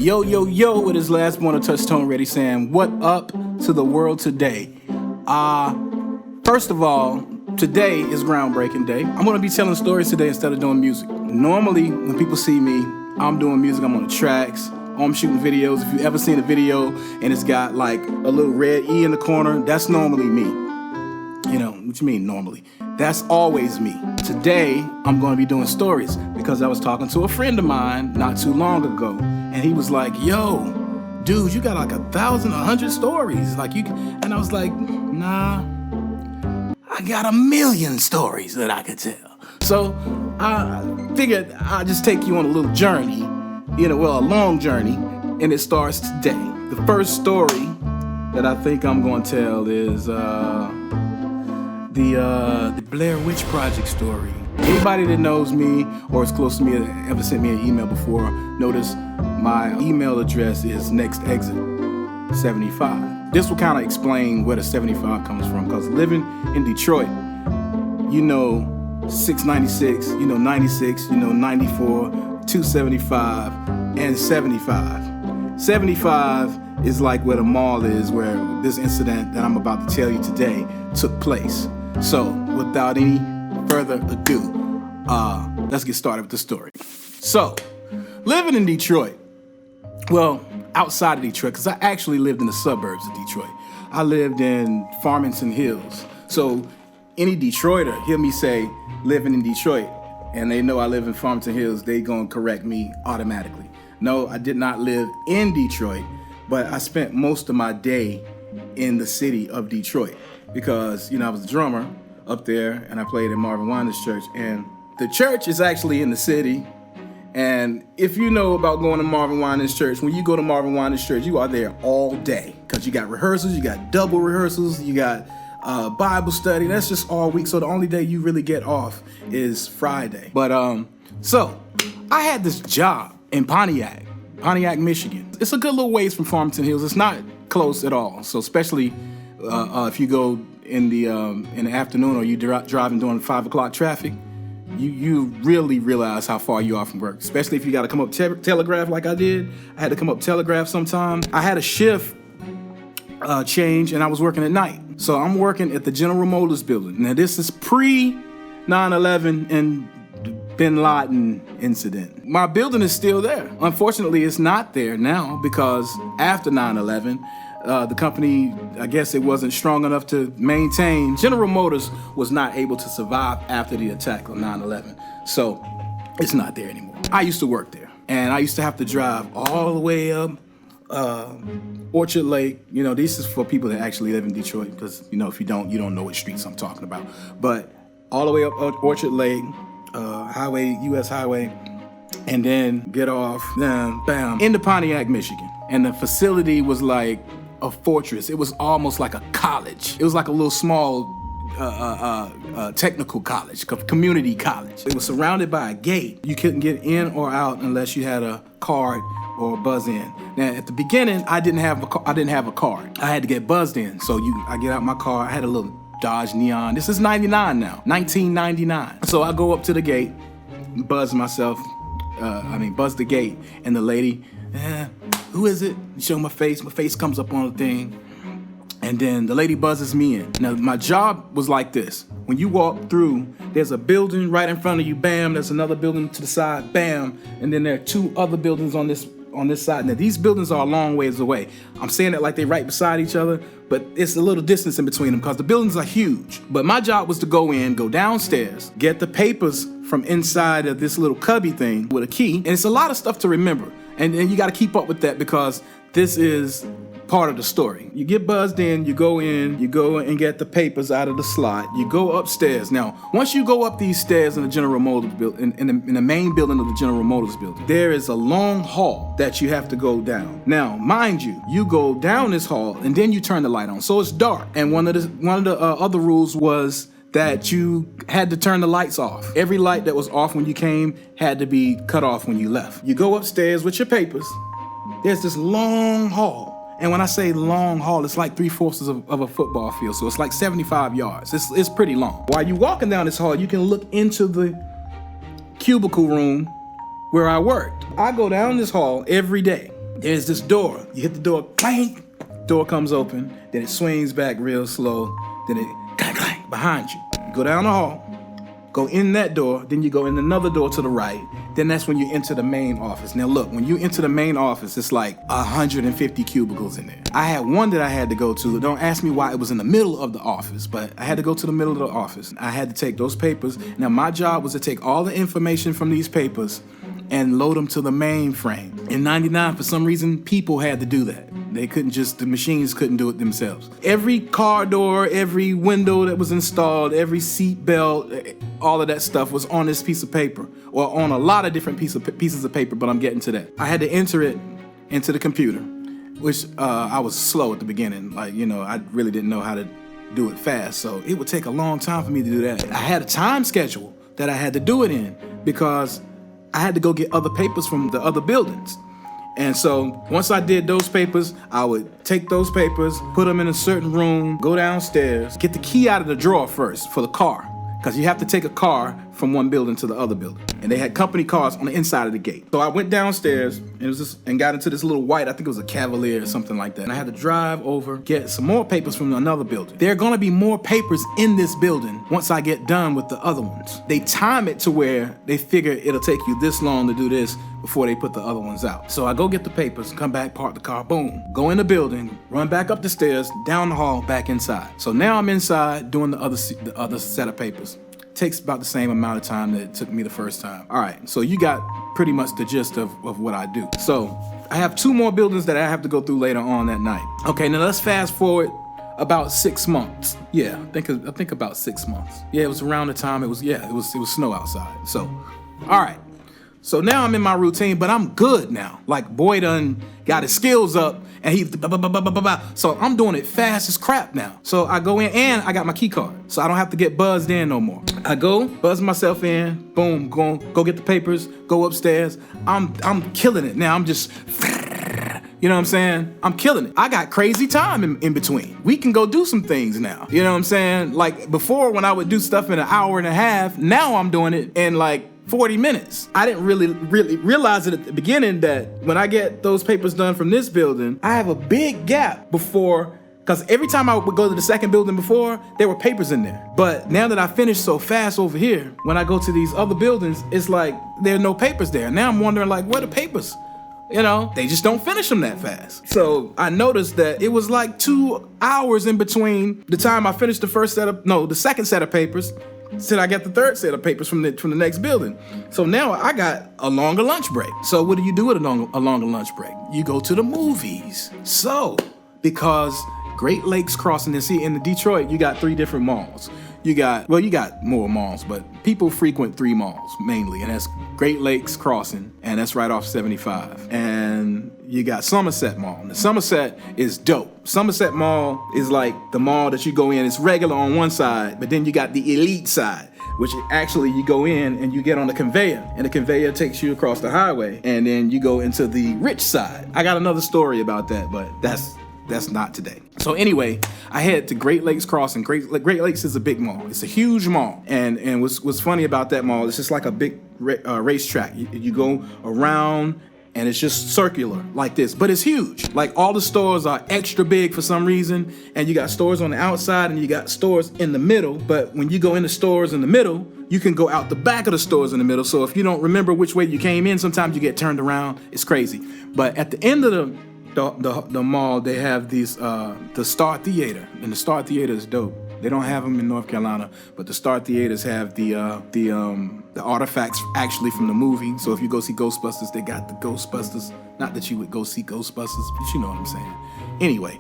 Yo, yo, yo, it is Last Born of Touchtone Ready saying, what up to the world today? First of all, today is groundbreaking day. I'm going to be telling stories today instead of doing music. Normally, when people see me, I'm doing music, I'm on the tracks, or I'm shooting videos. If you ever seen a video and it's got like a little red E in the corner, that's normally me. You know, what you mean normally? That's always me. Today, I'm going to be doing stories because I was talking to a friend of mine not too long ago, and he was like, yo, dude, you got like 1,000, 100 stories. Like you, and I was like, nah, I got 1,000,000 stories that I could tell. So I figured I'd just take you on a little journey, a long journey, and it starts today. The first story that I think I'm going to tell is the Blair Witch Project story. Anybody that knows me or is close to me ever sent me an email before, notice my email address is nextexit75. This will kind of explain where the 75 comes from, because living in Detroit, 696, 96, 94, 275, and 75. 75 is like where the mall is, where this incident that I'm about to tell you today took place. So, without any further ado, let's get started with the story. So, living in Detroit, well, outside of Detroit, because I actually lived in the suburbs of Detroit. I lived in Farmington Hills. So, any Detroiter hear me say living in Detroit, and they know I live in Farmington Hills, they gonna correct me automatically. No, I did not live in Detroit, but I spent most of my day in the city of Detroit because, I was a drummer up there and I played in Marvin Winans Church, and the church is actually in the city. And if you know about going to Marvin Winans Church, when you go to Marvin Winans Church, you are there all day because you got rehearsals, you got double rehearsals, you got Bible study. That's just all week. So the only day you really get off is Friday. But so I had this job in Pontiac, Michigan. It's a good little ways from Farmington Hills. It's not close at all. So especially if you go in the afternoon or you driving during 5 o'clock traffic, you really realize how far you are from work. Especially if you got to come up Telegraph like I did. I had to come up Telegraph sometime. I had a shift change and I was working at night. So I'm working at the General Motors building. Now this is pre 9/11 and Bin Laden incident. My building is still there. Unfortunately, it's not there now because after 9/11, the company, I guess it wasn't strong enough to maintain. General Motors was not able to survive after the attack on 9/11. So it's not there anymore. I used to work there, and I used to have to drive all the way up Orchard Lake. This is for people that actually live in Detroit, because, if you don't know what streets I'm talking about. But all the way up Orchard Lake, US Highway, and then get off, bam, into Pontiac, Michigan. And the facility was like a fortress. It was almost like a college. It was like a little small technical college, community college. It was surrounded by a gate. You couldn't get in or out unless you had a card or buzz in. Now, at the beginning, I didn't have a card. I had to get buzzed in. So I get out my car. I had a little Dodge Neon. This is 99 now, 1999. So I go up to the gate, buzz myself, buzz the gate, and the lady, who is it? Show my face comes up on the thing, and then the lady buzzes me in. Now, my job was like this. When you walk through, there's a building right in front of you, bam, there's another building to the side, bam, and then there are 2 other buildings on this side. Now, these buildings are a long ways away. I'm saying it like they're right beside each other, but it's a little distance in between them because the buildings are huge. But my job was to go downstairs, get the papers from inside of this little cubby thing with a key. And it's a lot of stuff to remember. And you got to keep up with that because this is part of the story. You get buzzed in, you go and get the papers out of the slot. You go upstairs. Now, once you go up these stairs in the General Motors building, in the main building of the General Motors building, there is a long hall that you have to go down. Now, mind you, you go down this hall and then you turn the light on. So it's dark. And one of the other rules was that you had to turn the lights off. Every light that was off when you came had to be cut off when you left. You go upstairs with your papers. There's this long hall. And when I say long hall, it's like 3/4 of a football field. So it's like 75 yards. It's pretty long. While you're walking down this hall, you can look into the cubicle room where I worked. I go down this hall every day. there's this door. You hit the door, clank, door comes open, then it swings back real slow, then it clank, clank behind you. You go down the hall, go in that door, then you go in another door to the right, then that's when you enter the main office. Now look, when you enter the main office, it's like 150 cubicles in there. I had one that I had to go to. Don't ask me why it was in the middle of the office, but I had to go to the middle of the office. I had to take those papers. Now my job was to take all the information from these papers and load them to the mainframe. In 99, for some reason, people had to do that. The machines couldn't do it themselves. Every car door, every window that was installed, every seat belt, all of that stuff was on this piece of paper, or on a lot of different pieces of paper, but I'm getting to that. I had to enter it into the computer, which I was slow at the beginning. I really didn't know how to do it fast, so it would take a long time for me to do that. I had a time schedule that I had to do it in because I had to go get other papers from the other buildings. And so once I did those papers, I would take those papers, put them in a certain room, go downstairs, get the key out of the drawer first for the car, because you have to take a car from one building to the other building. And they had company cars on the inside of the gate. So I went downstairs and got into this little white, I think it was a Cavalier or something like that. And I had to drive over, get some more papers from another building. There are gonna be more papers in this building once I get done with the other ones. They time it to where they figure it'll take you this long to do this before they put the other ones out. So I go get the papers, come back, park the car, boom. Go in the building, run back up the stairs, down the hall, back inside. So now I'm inside doing the other set of papers. Takes about the same amount of time that it took me the first time. All right, so you got pretty much the gist of what I do. So I have 2 more buildings that I have to go through later on that night. Okay, now let's fast forward about 6 months. Yeah, I think about 6 months. Yeah, it was around the time it was snow outside. So, all right. So now I'm in my routine, but I'm good now. Like, boy done got his skills up, and he so I'm doing it fast as crap now. So I go in, and I got my key card, so I don't have to get buzzed in no more. I go, buzz myself in, boom, go get the papers, go upstairs. I'm killing it now. I'm just, you know what I'm saying? I'm killing it. I got crazy time in between. We can go do some things now. You know what I'm saying? Like before, when I would do stuff in an hour and a half, now I'm doing it in like 40 minutes. I didn't really realize it at the beginning that when I get those papers done from this building, I have a big gap before, because every time I would go to the second building before, there were papers in there. But now that I finished so fast over here, when I go to these other buildings, it's like there are no papers there. Now I'm wondering, like, where are the papers? You know, they just don't finish them that fast. So I noticed that it was like 2 hours in between the time I finished the second set of papers till I got the third set of papers from the next building. So now I got a longer lunch break. So what do you do with a longer lunch break? You go to the movies. So, because Great Lakes Crossing, and see, in Detroit, you got 3 different malls. You got more malls, but people frequent 3 malls mainly, and that's Great Lakes Crossing, and that's right off 75. And you got Somerset Mall. And the Somerset is dope. Somerset Mall is like the mall that you go in, it's regular on one side, but then you got the elite side, which actually you go in and you get on the conveyor, and the conveyor takes you across the highway, and then you go into the rich side. I got another story about that, but that's not today. So anyway, I head to Great Lakes Crossing. Great Lakes is a big mall. It's a huge mall. And what's funny about that mall, it's just like a big racetrack. You go around, and it's just circular like this, but it's huge. Like, all the stores are extra big for some reason, and you got stores on the outside and you got stores in the middle. But when you go in the stores in the middle, you can go out the back of the stores in the middle. So if you don't remember which way you came in, sometimes you get turned around. It's crazy. But at the end of the mall, they have these the Star Theater, and the Star Theater is dope. They don't have them in North Carolina, but the Star Theaters have the artifacts actually from the movie. So if you go see Ghostbusters, they got the Ghostbusters. Not that you would go see Ghostbusters, but you know what I'm saying. Anyway,